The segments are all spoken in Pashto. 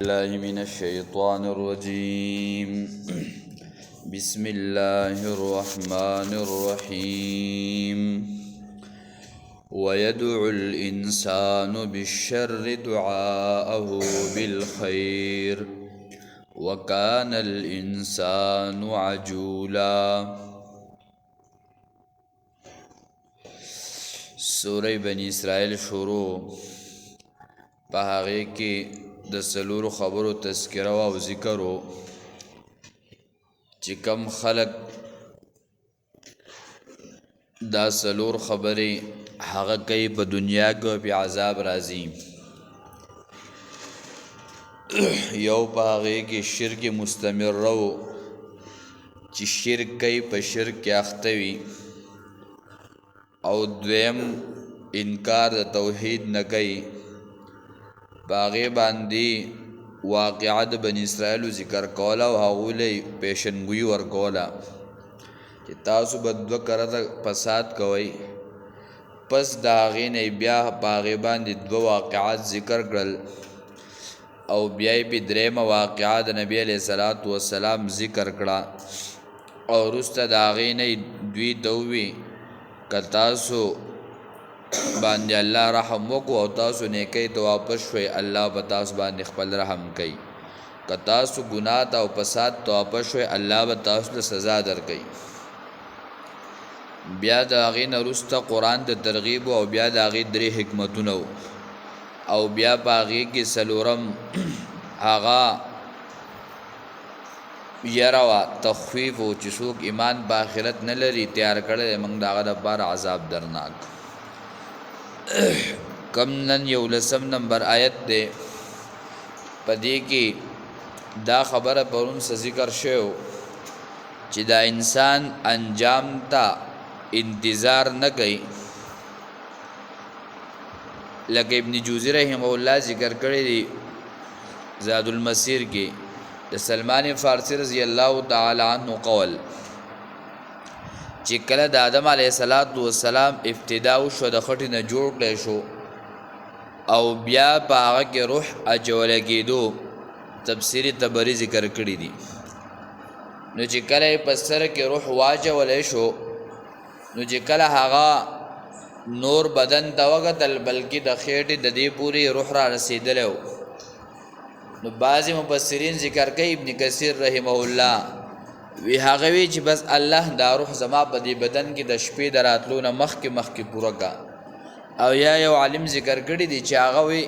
الله من الشيطان الرجيم. بسم الله الرحمن الرحيم. ويدعو الإنسان بالشر دعاءه بالخير وكان الإنسان عجولا. سورة بني اسرائیل شروع په هغې کې د څلورو خبرو تذکره او ذکر و چې کم خلق دا څلور خبرې هغه کوي په دنیا کې او په عذاب راځي. یو په هغې کې شرک مستمر و چې شرک کوي په شرک کې اخته وي، او دویم انکار د توحید نه کوي. باغی باندې واقعه د بنی اسرائیل ذکر کوله او هغوی له پیشنګویي ورکوله چې تاسو به دوه کرته فساد کوئ. پس د هغې نه بیا په هغې باندې دوه واقعات ذکر کړل او بیا یې په درېیمه واقعه د نبي علیه صلات وسلام ذکر کړه، او وروسته د هغې نه دوی ته ووي که تاسو باندې الله رحم وکړو او تاسو نیکۍ ته واپس شوئ، الله به تاسو باندې خپل رحم کوي. که تاسو ګناه ته او فساد ته واپس شوئ، الله به تاسو ته سزا درکوي. بیا د هغې نه وروسته قرآن د ترغیب او بیا د هغې درې حکمتونه او بیا په هغې کې څلورم هغه یره وه، تخفیف و چې څوک ایمان په آخرت نه لري تیار کړی دی موږ د هغه دپاره عذاب درناک. کم نن 11 نمبر آیت دی، په دې کې دا خبره پرون څه ذکر شوی چې دا انسان انجام ته انتظار نه کوي. لکه ابن جوزی رحمه الله ذکر کړی دی زاد المسیر کې د سلمان فارسی رضی الله تعالی عنه قول چې کله د آدم علیه السلام ابتدا وشو د خټې نه جوړ کړی شو او بیا په هغه کې روح اچولی کېدو، تفسیر طبري ذکر کړي دي. نو چې کله یې په سر کې روح واچولی شو، نو چې کله هغه نور بدن ته وکتل بلکې د خېټې د دې پورې روح را رسېدلی و. نو بعضې مفسرین ذکر کوي، ابن کثیر رحمه الله وی هغه وی چې بس الله دا روح زما په دې بدن کې د شپې د راتلو نه مخکې پوره کا. او یا یو عالم ذکر کړي دي چې هغه وی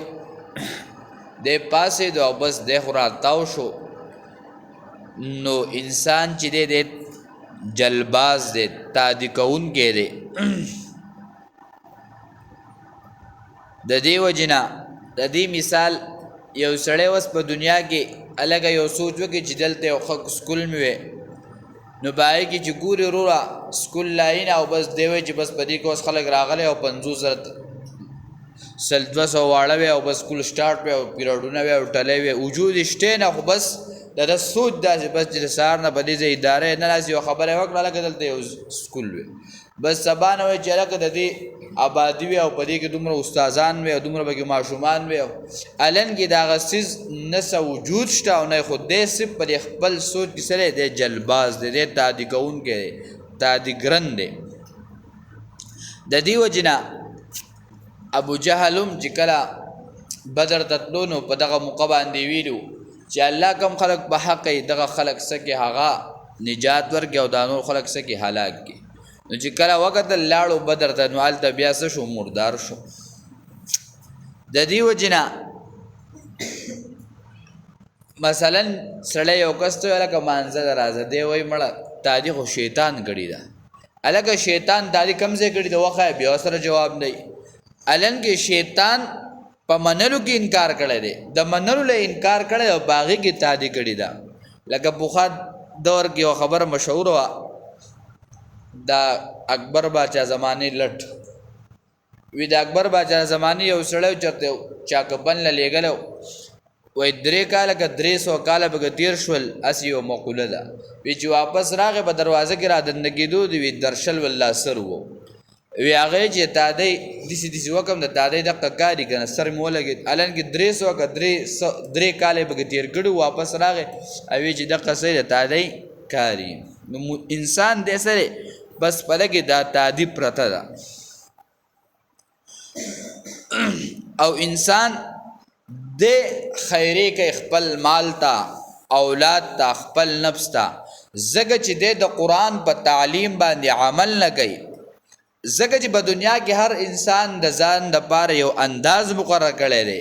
دی پاسېدو او بس دی خو راتاو شو. نو انسان چې دی جلباز دی، تعدي کوونکی دی. د دې وجې نه د دې مثال یو سړی اوس په دنیا کې الګه یو سوچ وکړي چې دلته یو ښه سکول مې وی، نو په هغې کې چې ګوري وروره سکول لاین او بس دی وایي چې بس په دې کې اوس خلک راغلی او 50,000 واړه وی او بس سکول سټارټ وی او پیریډونه وی او ټلی وی وجود یې شته نه، خو بس د ده سوچ داسې بس چې د سهار نه په دې ځای اداره نه راځي. یو خبره یې وکړه لکه دلته یو سکول وی، بس سبا نه وایي چې هلکه د دې آبادي وي او په دې کې دومره استادان وي او دومره پکې ماشومان وي، الن کې د هغه څیز نه څه وجود شته او نه خو دی صرف په خپل سوچ کې سره دی جلباز دی، دی تعدي کوونکی دی، تعدي ګرن دی. د دې وجې نه ابو جهل هم چې کله بدر ته تلو نو په دغه موقع باندې ویلو چې الله کم خلک په حق یې دغه خلک څه کې هغه نجات ورکړي او دا نور خلک څه کې هلاک کړي. نو چې کله وکتل لاړو بدر ته، نو هلته بیا څه شو؟ مردار شو. د دې وجې نه مثلا سړی یو کس ته هلکه مانځه ده راځه، دی وایي مړه تادي خو شیطان کړي ده. هلکه شیطان تادي کوم ځای کړي ده وښایه، بیا سره جواب دی. الن کې شیطان په منلو کې انکار کړی دی، د منلو له انکار کړی او په هغې کې تادي کړي ده. لکه پخوا دور کې یو خبره مشهوره وه، دا اکبر باچا زمانه لټ وی د اکبر باچا زمانه یو سړی چرته چاکبن له لېږلی وی 3 کاله که 300 کاله به تیر شول، هسې یو مقوله ده. وی چې واپس راغی په دروازه کې را دنده کېدو د وی درشل والله سر و وی هغه چې تادی دسی وکم د تادی د کاری کنه سر مولګي الان کې 3 کاله به تیر کړو واپس راغی او چې د قصې د تادی کاری نو انسان دې سره بس پلګي دا تادی پرته ده او انسان د خیری کې خپل مال تا اولاد تا خپل نفس تا زګه چې د قرآن په تعلیم باندې عمل نه کوي زګه چې په دنیا کې هر انسان د ځان د پاره یو انداز مقرر کړی دی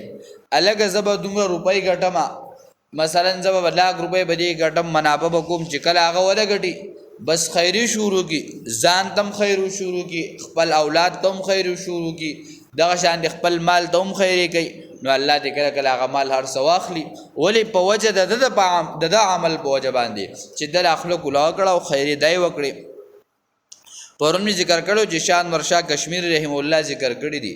الګ زبا دومره روپۍ ګټما مثلا زبا لاک روپۍ بدی ګټم منابه بکوم چې کله هغه ولا ګټي بس خیری شروع کی ځان تم خیر شروع کی خپل اولاد تم خیر شروع کی دغه شان خپل مال تم خیری کوي نو الله دې کله کله هغه مال هر سواخلی ولی په وجه د عمل په وجه باندې چې د اخلاق لا کړه او خیری دای وکړي پرون می ذکر کړو چې شان ورشا کشمیر رحم الله ذکر کړی دي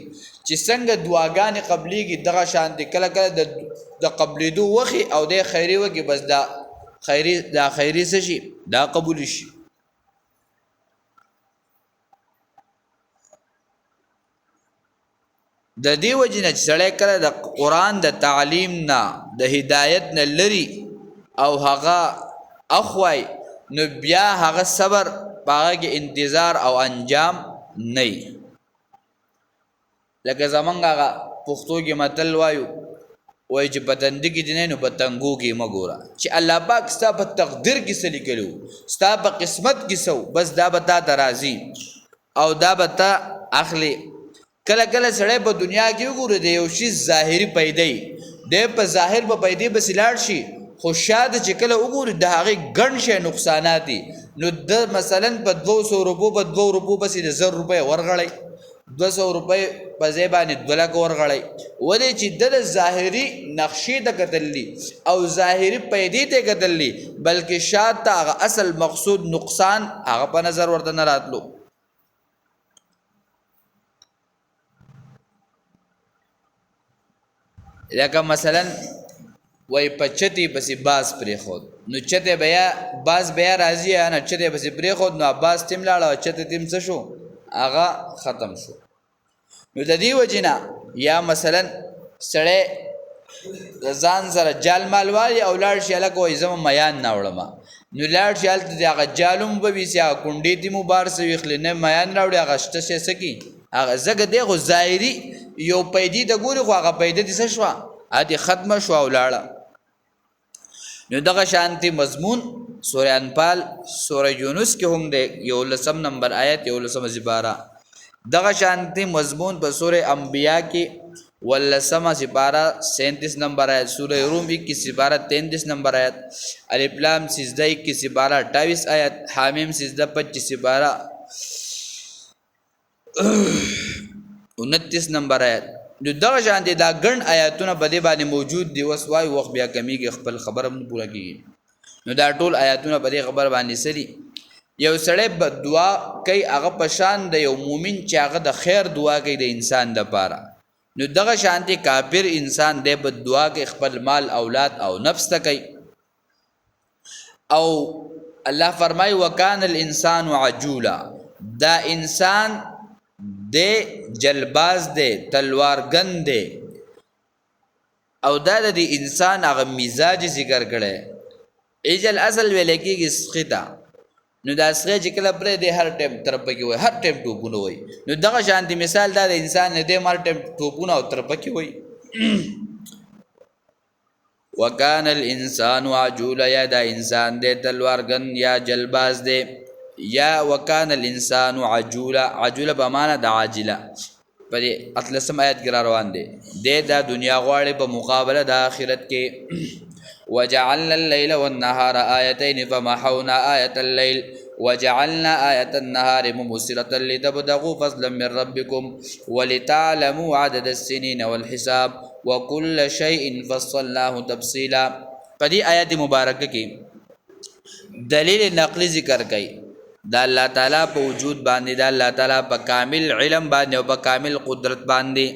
چې څنګه دعاګانې قبليږي دغه شان دي کله کله د قبلېدو وخی او د خیری وکي بس دا خیری څه شي دا قبول شي د دې وجنه چې سړی کړه د قرآن د تعلیم نه د هدایت نه لري او هغه اخوای نو بیا هغه صبر باغه کې انتظار او انجام نه لکه زمونږ هغه پښتو کې متل وایو وای چې پتند کې دینه نو پتنګو کې مګورا چې الله پاک ستا په تقدیر کې څه لیکلو ستا په قسمت کې څه بس دا بتا درازي او دا بتا اخلي کله کله سړی په دنیا کې وګوره دی یو شی ظاهري پیدای دی په ظاهر په پیدای بس لاړ شي خو شاده چې کله وګوره د هغه ګڼ شي نقصانات دي نو د مثلا په 200 روپو په 2 روپو بس د 1000 روپے ورغړی 200 روپے په زیبانه 2 لک ورغړی ولې چې د ظاهري نقشې د کتللی او ظاهري پیدې ته کتللی بلکې شاته هغه اصل مقصود نقصان هغه په نظر ورته نه راتلو لکه مثلا وای پچتی پسې باز پرې خود نو چته بیا باز بیا راځي نه چته پسې پرې خود نو باز تیم لاړه چته تیم څه شو هغه ختم شو نو د دې وجنه یا مثلا سړی ځان سره جال مال والی او لاړ شي لکه وای زم میان نه وړم نو لاړ شي هلته هغه جالم به وي سیا کونډې تی مبار سوي خلنه میان راوړي هغه شته شي سکی هغه زګه دغه ظاهري یو پیدې د ګوري خو هغه پیدې د څه شو ادي ختمه شو او لاړه نو دغه شانتي مضمون سورہ انفال سورہ یونس کې هم دی یو لسم نمبر آیت یو لسم زبارہ دغه شانتي مضمون په سورہ انبیاء کې ولسم زبارہ 37 نمبر آیت سورہ روم 21 زبارہ 33 نمبر آیت الف لام سجدہ 21 زبارہ 28 آیت حامیم سجدہ 25 زبارہ 29 نمبر آیت نو دغه شان دي دا ګڼ آیاتونه په دې باندې موجود دي وس وای وخت بیا کمیږي خپل خبره هم پوره کیږي نو دا ټول آیاتونه په دې خبر باندې سړي یو سړی بد دعا کوي هغه پشان د یو مؤمن چې هغه د خیر دعا کوي د انسان د پاره نو دغه شان دي کافر انسان د بد دعا کوي خپل مال اولاد او نفس ته کوي او الله فرمای وکان الانسان عجولا دا انسان دے جلباز دے تلوار گن دے او دا د انسان هغه مزاج ذکر کړي اجل اصل ویل کېږي سختا نو دا سخه چې کله پر دې هر ټیم طرف کې وي هر ټیم ټوپونه وي نو دغه شانتي مثال دا د انسان نه دې مر ټیم ټوپونه او طرف کې وي وکانه الانسان عجولا یا دا انسان دې تلوار گن یا جلباز دې یا وکان الانسان عجولا بمانه د عاجله پر اتلسم آیت کې روان دي د دنیا غواړي په مقابله د آخرت کې وجعلنا الليل والنهار آيتين فمحونا آية الليل وجعلنا آية النهار مبصرة لتبتغوا فضلا من ربكم ولتعلموا عدد السنين والحساب وكل شيء فصلناه تفصيلا فدي آیات مبارکه کې دلیل نقلی ذکر کړي دا الله تعالی په وجود باندې دا الله تعالی په کامل علم باندې او په کامل قدرت باندې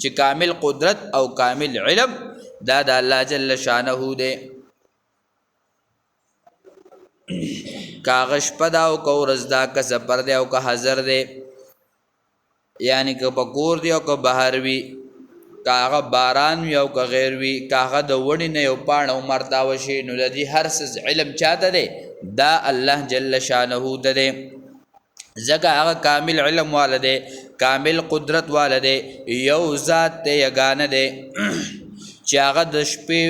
چې کامل قدرت او کامل علم دا د الله جل شانه دی کاغش پدا او کو رزدا کا سفر دی او کا حاضر دی یعنی که په کور دی او که بهر وي، که هغه باران وي او که غیر وي، که هغه د ونې نه یو پاڼه ومرتاوه شي، نو د دې هر څه علم چاته دی؟ دا الله جل شانه ته دی. ځکه هغه کامل علم والا دی، کامل قدرت والا دی، یو ذات دی، یګانه دی چې هغه د شپې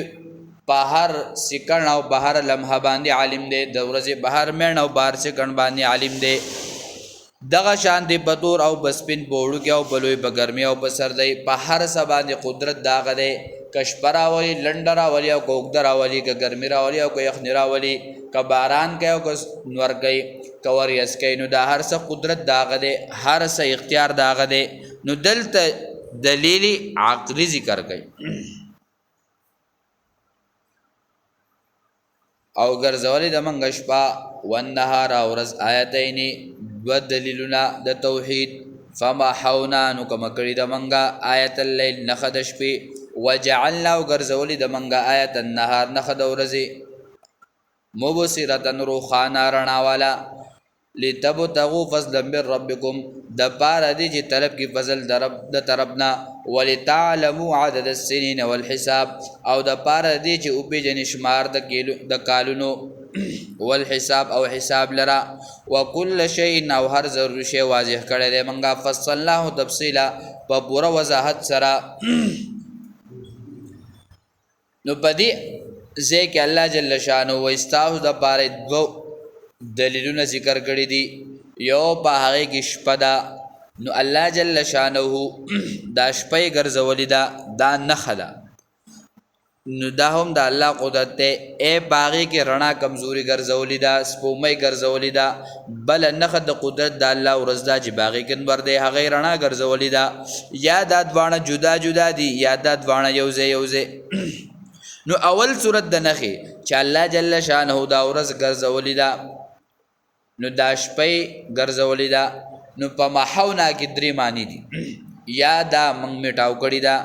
په هر سکند او په هر لمحه باندې عالم دی، د ورځې په هر منټ او په هر سکند باندې عالم دی. دغه شان دی په تور او په سپین، په وړوکې او په لوی، په ګرمۍ او په سردۍ، په هر څه باندې قدرت د هغه دی. که شپه راولي، لنډه راولي او که اوږده راولي، که ګرمي راولي او که یخني راولي، که باران کوي او که نور کوي، که وریځ کوي، نو دا هر څه قدرت د هغه دی، هر څه اختیار د هغه دی. نو دلته دلیل عقلي ذکر کوي او ګرځولې د منګ شپه والنهار او ورځ آیتین، دو دلیلونه د توحید. فمحونا نو کم کړي د منګه آیت الليل نخ د شپې، وجعلنا او ګرځولې د منګه آیت النهار نخ د ورځې، مبصرة روخانا رڼا والا، لتبتغوا فضلا من ربکم د پاره دی چې طلب کی فضل د طرفنا، ولتعلموا عدد السنین والحساب او د پاره دی چې او پیژنې شمار د کالونو، والحساب او حساب لرا، وكل شيء او هر ضروري شی واضح کړی دی منګه، فصلناه تفصیلا په پوره وضاحت سره. نو پدې ځکه الله جل شانه و استاو د پاره دو دلیلونه ذکر کړی دي. یو په هغه کې شپه ده، نو الله جل شانه دا شپه ګرځولې ده، دا نښه ده، نو دا هم د الله قدرت دی. ای باغې کې رڼا کمزوري ګرځولې ده، سپومۍ ګرځولې ده، بله نښه د قدرت د الله ورځ ده چې باغې کې نور دی، هغې رڼا ګرځولې ده. یا دا دواړه جدا جدا دي، یا دا دواړه یو ځای یو ځای. نو اول صورت د نښې چې الله جل شانه دا ورځ ګرځولې ده، نو دا شپې ګرځولې ده. نو په محونا کې درې معنی دي، یا دا منګ میټاو کړی ده،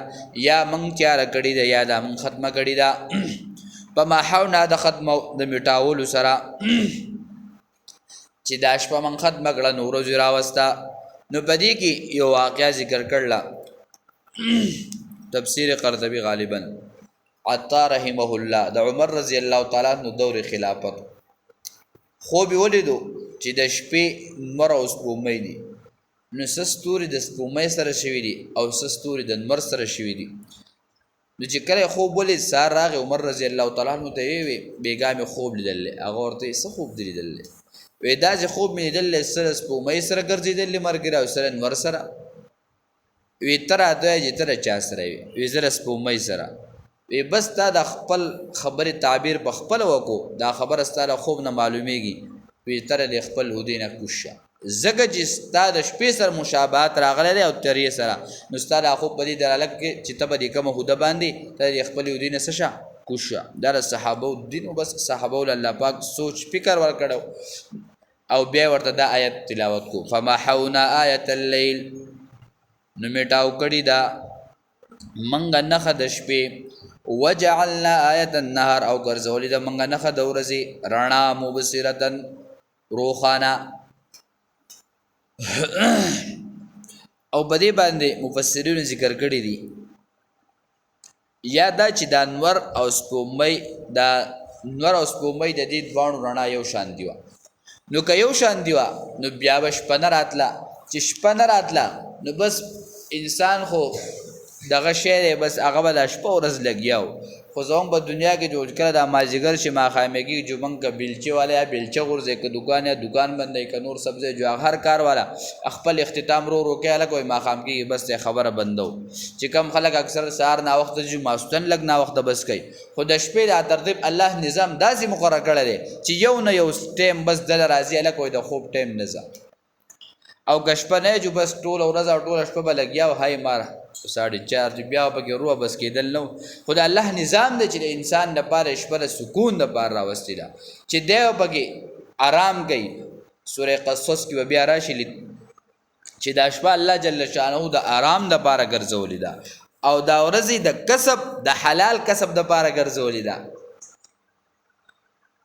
یا منګ تیاره کړی ده، یا دا منګ ختمه کړی ده. په محونا د ختم د میټاولو سره چې دا شپه منګ ختمه کړه، نو ورځ راوسته. نو په دې کې یو واقعه ذکر کړله، تفسیر قرطبي غالبا عطا رحمه الله د عمر رضی الله تعالی عنہ دور خلافت خوب ولیدو چې د شپې نور او سپومۍ دي، نو څه ستوري د سپومۍ سره شوي دي او څه ستوري د نور سره شوي دي. نو چې کله خوب ولید، سهار راغی عمر رضی الله تعالی عنہ ته وی بیګا مې خوب لیدلی. هغه ورته څه خوب دی لیدلی؟ وی دا چې خوب مې لیدلی سره سپومۍ سره ګرځېدلې ملګري او سره نور سره. وی ته راته وایې چې ته د چا سره وي؟ وی زه د سپومۍ سره. وی بس تا د خپل خبرې تعبیر په خپله وکړو، دا خبره ستا د خوب نه معلومیږي. وی ته د خپل هودې نه کوز شه، ځکه چې ستا د شپې سره مشابهت راغلی دی او تیرې سره، نو ستا د خوب په دې دلالت کوي چې ته به د کومه هوده باندې ته د خپل هودې نه څه شه، کوز شه. دا د صحابو دین، بس صحابو له الله پاک سوچ فکر ورکړو او بیا ورته دا آیت تلاوت کو. فمحونا آیت الليل، نو میټاو کړي دا منګه نښه د شپې، وجعلنا آیت النهار او ګرځولې د منګه نښه د ورځې رڼا، مبصرة روخانه. او په دې باندې مفسرینو ذکر کړي دي، یا دا چې دا نور او سپومۍ، دا نور او سپومۍ د دې دواړو رڼا یو شان دی. نو که یو شان دی نو بیا به شپه نه راتله. چې شپه نه راتله نو بس انسان خو دغه شی دی، بس هغه به د شپه ورځ لګیاو. خو زموږ په دنیا کې جو کله دا مازدیګر چې ماښامګي جو موږ که بیلچې والا یا بیلچه غورځوي، که دوکان یا دوکان بندوي، که نور سبزی جو هر کار والا خپل اختتام رو کوي، هلکه وایي ماښام کېږي بس دی خبره بندو. چې کم خلک اکثر سهار ناوخته ځي، ماسپښین لږ ناوخته بس کوي. خو د شپې دا ترتیب الله نظام داسې مقرر کړی دی چې یو نه یو ټایم بس دله راځي، هلکه وایي د خوب ټایم نه ځه. او که شپه نه جو بس ټوله ورځ او ټوله شپه به لګیا او هی ماره 4:30 بیا پکې روح بس کېدل نو. خو د الله نظام دی چې د انسان دپاره شپه د سکون دپاره راوستې ده چې دی پکې آرام کوي. سورې قصص کې به بیا راشي چې دا شپه الله جل شانه د آرام دپاره ګرځولې ده او دا ورځې د کسب، د حلال کسب دپاره ګرځولې ده.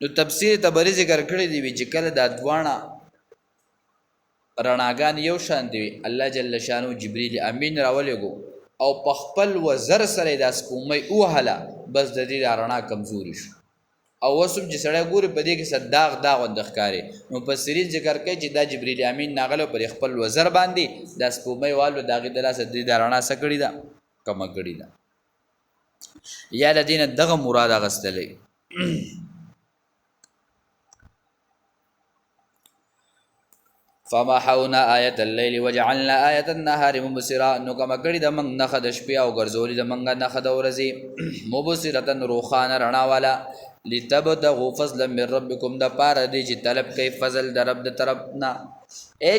نو تفسیر طبري ذکر کړی دی چې کله دا دواړه رڼاګان یو شان دی الله جل شانو جبرئیل امین راولېګو او په خپل وزر سره د سپومۍ اوهله بس د دې رڼا کمزوري شو او وسم چې سړی ګوري په دې کې صداغ داغ وند ښکاري مفسرین ذکر کوي چې دا جبرئیل امین ناغلو پر خپل وزر باندې د سپومۍ والو داغه دلاسه د رڼا سکړی دا کم کړی دا یا د دین دغه مراد غستلې فمحونا آیت الليل وجعلنا آیت النهار مبصرا نو کما کړی د منګ نخ د شپې او ګرځولې د منګ نخ د ورځې مبصرتن روخانه رڼا والا لتبتغوا فضلا من ربكم د پاره دی چې طلب کوي فضل د رب د طرف نه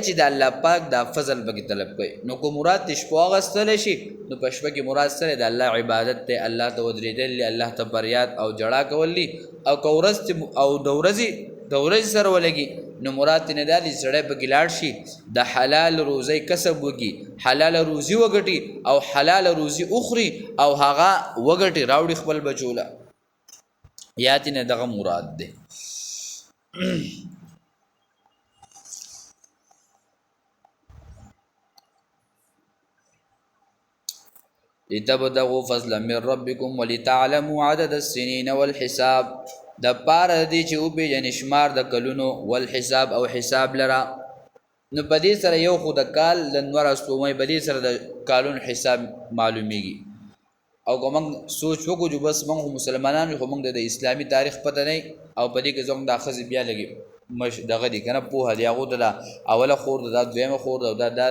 چې د الله پاک د فضل بګي طلب کوي نو کو مراد تشپو غستل شي نو پښپ کې مراد سره د الله عبادت ته الله ته ودریدل الله ته پریاد او جړه کولی او کورست او دورز سره ولګي نو مراد نه دالي سړی په ګلاړ شي د حلال روزي کسب وکي حلال روزي وګټي او حلال روزي اخري او هغه وګټي راوړي خپل بچوله یاتی نه دغه مراد ده لتبتغوا فضلا من ربكم ولتعلموا عدد السنين والحساب د پاره دی چې او به جن شمار د کلونو والحساب او حساب لرا نو بدی سره یو خود کال لنور اسومې بدی سره د کالون حساب معلومیږي او کوم سوچ وکړو چې بس موږ مسلمانانو خو موږ د اسلامي تاریخ پته نه او بدی کې زموږ د اخذ بیا لګي مش دغه دي کنه په هدي هغه د اوله خور د دویمه خور د دا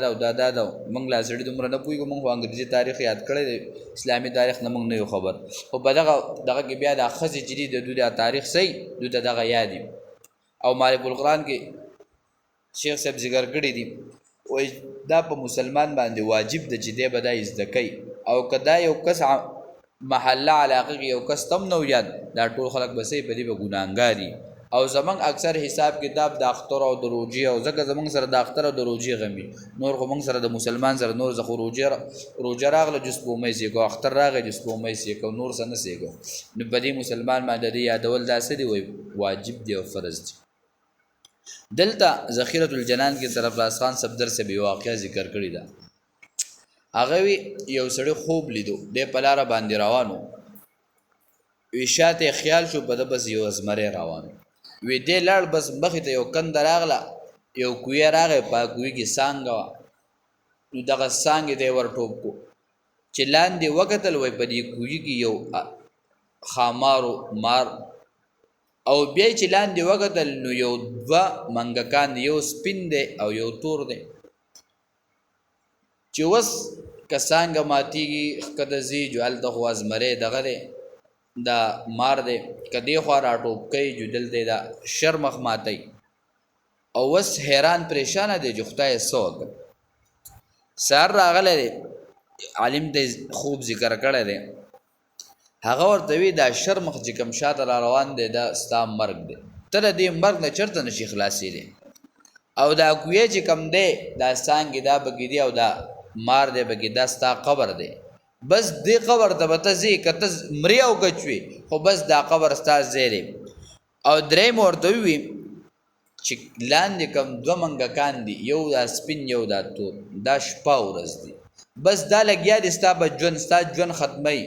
موږ لا سړي دومره نه پوي کوم انګریزي تاریخ یاد کړی اسلامي تاریخ نه موږ نه یو خبر خو بدغه کې بیا د اخذ جدي د دوی تاریخ صحیح دوی دغه یادي او مالک القرآن کې شیخ صاحب ذکر کړی دي او دا په مسلمان باندې واجب د چې دی بدای زدکای او کدا یو کس محله علاقه یو کس تم نو یاد دا ټول خلک بسې په دې به ګناګاری او زمنګ اکثر حساب کتاب د اختر او د روجي او ځکه زمنګ سره د اختر او د روجي غمي نور خو موږ سره د مسلمان سره نور زخه روجي راغله جس په مې سي کو اختر راغله جس په مې سي کو نور سره سي کو نو په دې مسلمان باندې د یادول داسې دی وای واجب دی او فرض دی دلته ذخیرۃ الجنان کی طرف راسخان صفدر سے به واقعہ ذکر کړی دا هغه یو سړی خوب لیدو د پلار باندې روانو ویشاته خیال شو په د بس یو ازمره روانو وی دې لړ بس مخې ته یو کند راغله یو کوی راغی په کوی کې سانګه نو دغه سانګې دی ورټوب کو چې لاندې وکتل وای په دې کوی کې یو خامارو مار او بیا چې لاندې وکتل نو یو دوه منګکان یو سپین دی او یو تور دی چې وس کسانګه ماتیږي خکد زی جو ال د خواز مره دغه دی دا مار دی کدی خو راټوب کوي جدل دی دا شرمخ ماتي او وس حیران پریشان دی جو خدای سوګ سر راغله عالم دې خوب ذکر کړی دی هغه ورته وی دا شرمخ چې کوم شاته را روان دی دا ستا مرګ دی تر دې مرګ نه چرته نشي خلاصې دی او دا کوی چې کوم دی دا څنګه دا بګیدی او دا مار دی بګی دا ستا قبر دی بس دی قبر ته بته زی کته مریو کچوي خو بس دا قبر ستا زیری او درې ورته وی چې لاندې کوم دوه منګکان دي یو دا سپین یو دا تور دا شپه ورځ دی بس دا لګیا دي ستا بجون ستا جون ختمي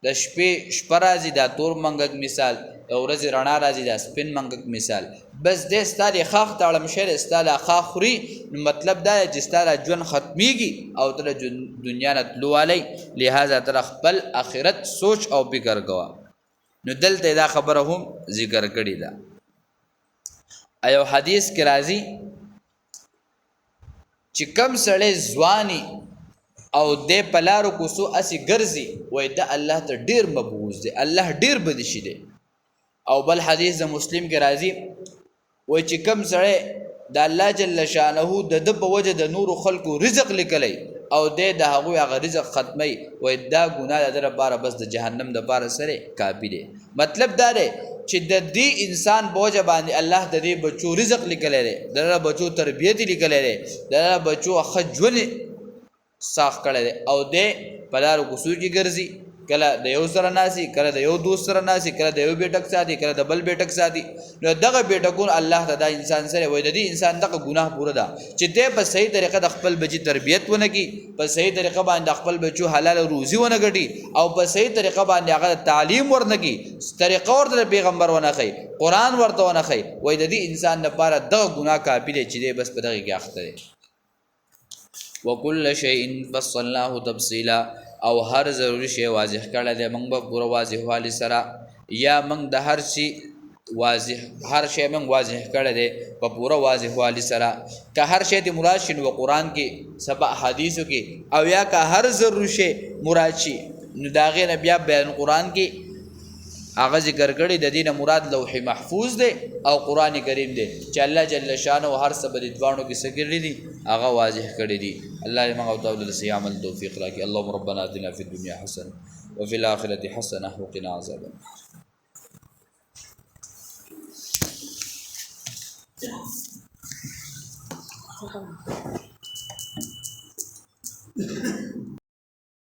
د شپې شپه راځي دا تور منګک مثال د ورځې رڼا راځي دا سپین منګک مثال بس دې ستاره خاخ تاړم شر ستاله خاخري مطلب دا چې ستاره جون ختميږي او تر دنیا نه تلوالی لہذا تر خپل اخرت سوچ او فکر کوا نو دلته دا خبره هم ذکر کړی دا ایو حدیث کې راځي چې کم سړی ځواني او د پلارو کوسو اسی ګرځي وای دا الله ته ډیر مبغوز دی الله ډیر بد شي دی او بل حدیث د مسلم کې راځي وای چې کم سړی د الله جل شانه د په وجه د نور خلقو رزق لیکلی او د هغه هغه رزق ختمي وای دا ګناه در لپاره بس د جهنم د لپاره سره کافی دی مطلب دا دی چې د دې انسان بوجه باندې الله د دې بچو رزق لیکلی دی د بچو تربیت لیکلی دی د بچو خجول ساخ کړي او د پلارو کوسو کې ګرځي کله د یو سره ناسي کله د یو دوست سره ناسي کله د یو بیٹک ساتي کله د بل بیٹک ساتي نو دغه بیٹکون الله تعالی انسان سره وای د دې انسان دغه ګناه پوره ده چې دې په صحیح طریقه د خپل بچی تربیت ونه کی په صحیح طریقه باندې خپل بچو حلال روزي ونه غټي او په صحیح طریقه باندې هغه تعلیم ورنه کی طریقه ورته پیغمبر ونه خي قران ورته ونه خي وای د دې انسان لپاره دغه ګناه کافی دی چې دې بس په دغه کې اخته دی وکل شیء فصلناه تفصیلا او هر ضروری شی واضح کړل دی موږ به پوره واضح والی سره یا موږ د هر شی واضح هر شی موږ واضح کړل دی په پوره واضح والی سره که هر شی د مراد شنو قرآن کې سبا حدیثو کې او یا که هر ضروری شی مراد شي نو داغه نبی بیان قرآن کې هغه ذکر کړی د دینه مراد لوح محفوظ دی او قران کریم دی چې الله جل شانه هر څه بد دوانو کې سګرلی دي هغه واضح کړی دي الله دې موږ او تعالی له عمل توفیق راکړي اللهم ربنا آتنا فی الدنيا حسنه وفي الاخره حسنه وقنا عذاب النار